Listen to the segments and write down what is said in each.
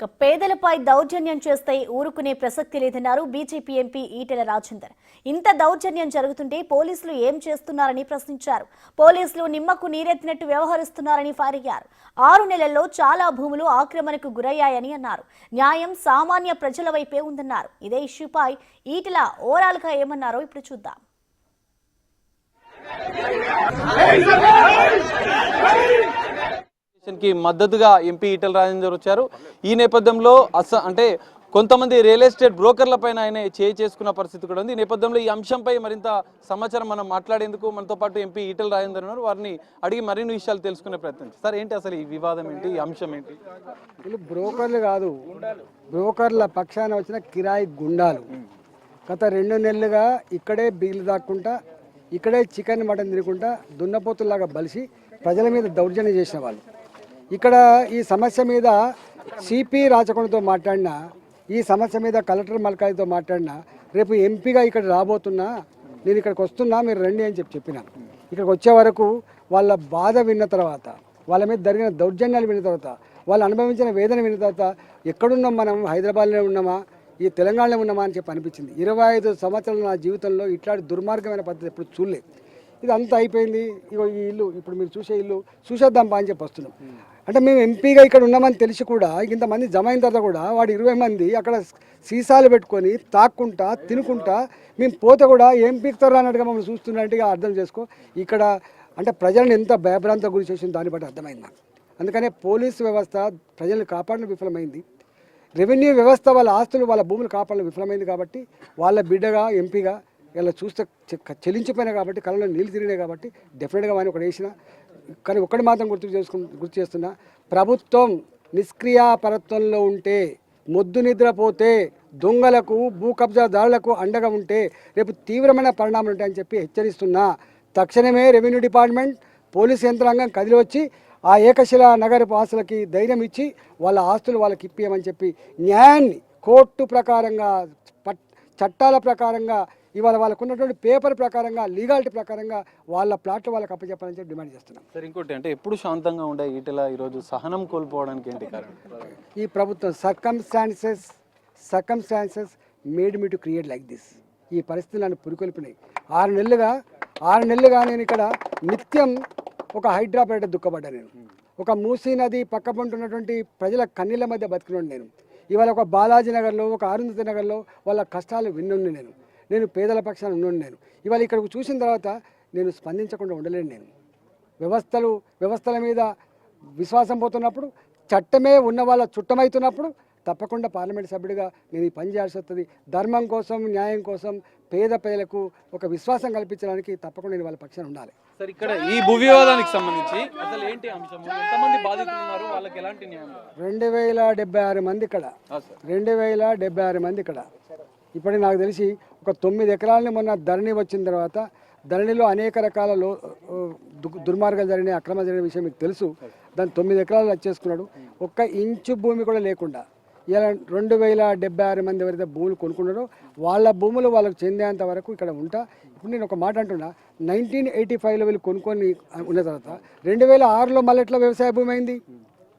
పేదలపై దౌర్జన్యం చేస్తే ఊరుకునే ప్రసక్తి లేదన్నారు బీజేపీ ఎంపీ ఈటెల రాజేందర్. ఇంత దౌర్జన్యం జరుగుతుంటే పోలీసులు ఏం చేస్తున్నారని ప్రశ్నించారు. పోలీసులు నిమ్మకు నీరెత్తినట్టు వ్యవహరిస్తున్నారని ఫైర్ అయ్యారు. 6 నెలల్లో చాలా భూములు ఆక్రమణకు గురయ్యాయని అన్నారు. న్యాయం సామాన్య ప్రజల వైపే ఉందన్నారు. ఇదే ఇష్యూపై ఈటెల ఓవరాల్ గా ఏమన్నారో ఇప్పుడు చూద్దాం. కి మద్దతుగా ఎంపీ ఈటెల రాజేందర్ వచ్చారు. ఈ నేపథ్యంలో అంటే కొంతమంది రియల్ ఎస్టేట్ బ్రోకర్ల పైన ఆయన చేసుకున్న పరిస్థితి కూడా ఉంది. ఈ నేపథ్యంలో ఈ అంశంపై మరింత సమాచారం మనం మాట్లాడేందుకు మనతో పాటు ఎంపీ ఈటెల రాజేందర్ ఉన్నారు. వారిని అడిగి మరిన్ని విషయాలు తెలుసుకునే ప్రయత్నం. సార్, ఏంటి అసలు ఈ వివాదం ఏంటి, ఈ అంశం ఏంటి? వీళ్ళు బ్రోకర్లు కాదు, బ్రోకర్ల పక్షాన వచ్చిన కిరాయి గుండాలు. గత 2 నెలలుగా ఇక్కడే బిల్లు దాక్కుంటా, ఇక్కడే చికెన్ మటన్ తినుకుంటా దున్నపోతుల్లాగా బలిసి ప్రజల మీద దౌర్జన్యం చేసిన వాళ్ళు. ఇక్కడ ఈ సమస్య మీద సిపి రాచకొండతో మాట్లాడినా, ఈ సమస్య మీద కలెక్టర్ మల్కాయితో మాట్లాడినా, రేపు ఎంపీగా ఇక్కడ రాబోతున్నా, నేను ఇక్కడికి వస్తున్నా, మీరు రండి అని చెప్పిన. ఇక్కడికి వచ్చే వరకు వాళ్ళ బాధ విన్న తర్వాత, వాళ్ళ మీద జరిగిన దౌర్జన్యాలు విన్న తర్వాత, వాళ్ళు అనుభవించిన వేదన విన్న తర్వాత, ఎక్కడున్నాం మనం, హైదరాబాద్లో ఉన్నామా, ఈ తెలంగాణలో ఉన్నామా అని చెప్పి అనిపించింది. 25 సంవత్సరాల నా జీవితంలో ఇట్లాంటి దుర్మార్గమైన పద్ధతి ఎప్పుడు చూడలేదు. ఇది అంతా అయిపోయింది. ఇగో ఈ ఇల్లు, ఇప్పుడు మీరు చూసే ఇల్లు చూసేద్దాం అని చెప్పి వస్తున్నాం. అంటే మేము ఎంపీగా ఇక్కడ ఉన్నామని తెలిసి కూడా ఇంతమంది జమ అయిన తర్వాత కూడా వాడు 20 మంది అక్కడ సీసాలు పెట్టుకొని తాక్కుంటా తినుకుంటా మేము పోతే కూడా ఏం పీకుతారు అన్నట్టుగా మమ్మల్ని చూస్తున్నట్టుగా అర్థం చేసుకో. ఇక్కడ అంటే ప్రజలను ఎంత భయభ్రాంత గురి చేసింది దాన్ని బట్టి అర్థమైంది నాకు. అందుకనే పోలీసు వ్యవస్థ ప్రజలను కాపాడడం విఫలమైంది. రెవెన్యూ వ్యవస్థ వాళ్ళ ఆస్తులు, వాళ్ళ భూములు కాపాడడం విఫలమైంది. కాబట్టి వాళ్ళ బిడ్డగా ఎంపీగా ఇలా చూస్తే చెల్లించిపోయినా కాబట్టి, కళ్ళలో నీళ్ళు తిరిగినాయి కాబట్టి డెఫినెట్గా వాడిని ఒకటి వేసిన. కానీ ఒక్కటి మాత్రం గుర్తు చేస్తున్నా, ప్రభుత్వం నిష్క్రియాపరత్వంలో ఉంటే, మొద్దు నిద్రపోతే, దొంగలకు భూ కబ్జాదారులకు అండగా ఉంటే రేపు తీవ్రమైన పరిణామాలు ఉంటాయని చెప్పి హెచ్చరిస్తున్నా. తక్షణమే రెవెన్యూ డిపార్ట్మెంట్, పోలీస్ యంత్రాంగం కదిలి వచ్చి ఆ ఏకశిలా నగరపు ఆస్తులకి ధైర్యం ఇచ్చి వాళ్ళ ఆస్తులు వాళ్ళకి ఇప్పియమని చెప్పి న్యాయాన్ని కోర్టు ప్రకారంగా, చట్టాల ప్రకారంగా, ఇవాళ వాళ్ళకు ఉన్నటువంటి పేపర్ ప్రకారంగా, లీగాలిటీ ప్రకారంగా వాళ్ళ ప్లాట్లు వాళ్ళకి అప్పచెప్పాలని చెప్పి డిమాండ్ చేస్తున్నాం. సార్, ఇంకోటి అంటే ఎప్పుడు శాంతంగా ఉండే ఈటెల ఈరోజు సహనం కోల్పోవడానికి ఏంటి కారణం? ఈ ప్రభుత్వం circumstances made me to create like this. ఈ పరిస్థితులు నన్ను పురికొల్పినాయి. 6 నెలలుగా నేను ఇక్కడ నిత్యం ఒక హైడ్రాపేట దుఃఖపడ్డా. నేను ఒక మూసీ నది పక్క పంటున్నటువంటి ప్రజల కన్నీళ్ళ మధ్య బతికినాను. ఇవాళ ఒక బాలాజీ నగర్లో, ఒక అరుంధతి నగర్లో వాళ్ళ కష్టాలు విన్నుండి నేను పేదల పక్షాన ఉన్నాను. ఇవాళ ఇక్కడికి చూసిన తర్వాత నేను స్పందించకుండా ఉండలేను. నేను వ్యవస్థల మీద విశ్వాసం పోతున్నప్పుడు, చట్టమే ఉన్న వాళ్ళ చుట్టమవుతున్నప్పుడు తప్పకుండా పార్లమెంట్ సభ్యుడిగా నేను ఈ పని చేయాల్సి వస్తుంది. ధర్మం కోసం, న్యాయం కోసం, పేద ప్రజలకు ఒక విశ్వాసం కల్పించడానికి తప్పకుండా నేను వాళ్ళ పక్షాన ఉండాలి. సార్, ఇక్కడ ఈ భూ వివాదానికి సంబంధించి అసలు ఏంటి అంశం? ఎంతమంది బాధితులు ఉన్నారు? వాళ్ళకి ఎలాంటి న్యాయం? 2076 మంది ఇక్కడ, 2076 మంది ఇక్కడ. ఇప్పటికి నాకు తెలిసి ఒక 9 ఎకరాలని మొన్న ధరణి వచ్చిన తర్వాత, ధరణిలో అనేక రకాల దుర్మార్గాలు జరిగినాయి, అక్రమాలు జరిగిన విషయం మీకు తెలుసు. దాన్ని 9 ఎకరాలు వచ్చేసుకున్నాడు. 1 ఇంచు భూమి కూడా లేకుండా ఇలా 2076 మంది ఎవరైతే భూములు కొనుక్కున్నారో వాళ్ళ భూములు వాళ్ళకు చెందేంత వరకు ఇక్కడ ఉంటా. ఇప్పుడు నేను ఒక మాట అంటున్నా, 1985లో వీళ్ళు కొనుక్కొని ఉన్న తర్వాత 2006లో మళ్ళీ ఎట్లా వ్యవసాయ భూమి అయింది?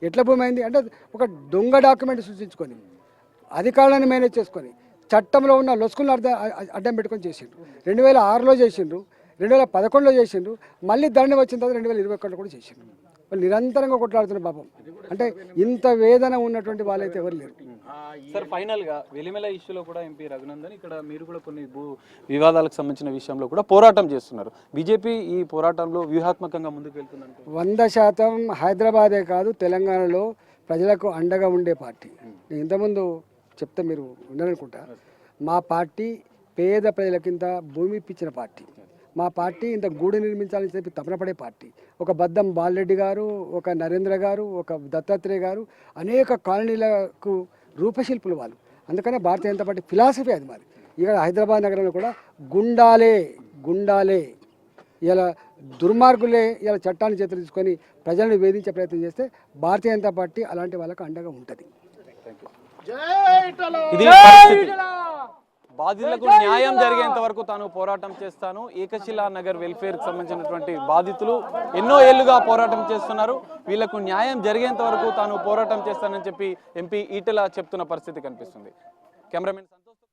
ఎట్లా భూమి అయింది అంటే ఒక దొంగ డాక్యుమెంట్ సృష్టించుకొని, అధికారులను మేనేజ్ చేసుకొని, చట్టంలో ఉన్న లొసుకులను అడ్డం పెట్టుకొని చేసిండ్రు. 2006లో చేసిండ్రు, 2011లో చేసిండ్రు, మళ్ళీ ధరణి వచ్చిన తర్వాత 2021లో కూడా చేసిండ్రు. వాళ్ళు నిరంతరంగా కొట్లాడుతున్న పాపం. అంటే ఇంత వేదన ఉన్నటువంటి వాళ్ళైతే ఎవరు లేరు. సార్, ఫైనల్ గా వెలిమెల ఇష్యూలో కూడా ఎంపీ రఘునందన్, ఇక్కడ మీరు కూడా కొన్ని భూ వివాదాలకు సంబంధించిన విషయంలో కూడా పోరాటం చేస్తున్నారు. బీజేపీ ఈ పోరాటంలో వ్యూహాత్మకంగా ముందుకు వెళ్తున్నారు. 100% హైదరాబాదే కాదు, తెలంగాణలో ప్రజలకు అండగా ఉండే పార్టీ. నేను ఇంతకుముందు చెప్తే మీరు ఉన్నారనుకుంటా, మా పార్టీ పేద ప్రజలకింత భూమి ఇప్పించిన పార్టీ. మా పార్టీ ఇంత గూడు నిర్మించాలని చెప్పి తపనపడే పార్టీ. ఒక బద్దం బాలరెడ్డి గారు, ఒక నరేంద్ర గారు, ఒక దత్తాత్రేయ గారు అనేక కాలనీలకు రూపశిల్పులు వాళ్ళు. అందుకనే భారతీయ జనతా పార్టీ ఫిలాసఫీ అది మరి. ఇక్కడ హైదరాబాద్ నగరంలో కూడా గుండాలే ఇలా దుర్మార్గులే ఇలా చట్టాన్ని చేతులు తీసుకొని ప్రజలను వేధించే ప్రయత్నం చేస్తే భారతీయ జనతా పార్టీ అలాంటి వాళ్ళకు అండగా ఉంటుంది. ఇది బాధితులకు న్యాయం జరిగేంత వరకు తాను పోరాటం చేస్తాను. ఏకశిలా నగర్ వెల్ఫేర్ కి సంబంధించినటువంటి బాధితులు ఎన్నో ఏళ్లుగా పోరాటం చేస్తున్నారు. వీళ్లకు న్యాయం జరిగేంత వరకు తాను పోరాటం చేస్తానని చెప్పి ఎంపీ ఈటెల చెప్తున్న పరిస్థితి కనిపిస్తుంది. కెమెరామెన్ సంతోష్.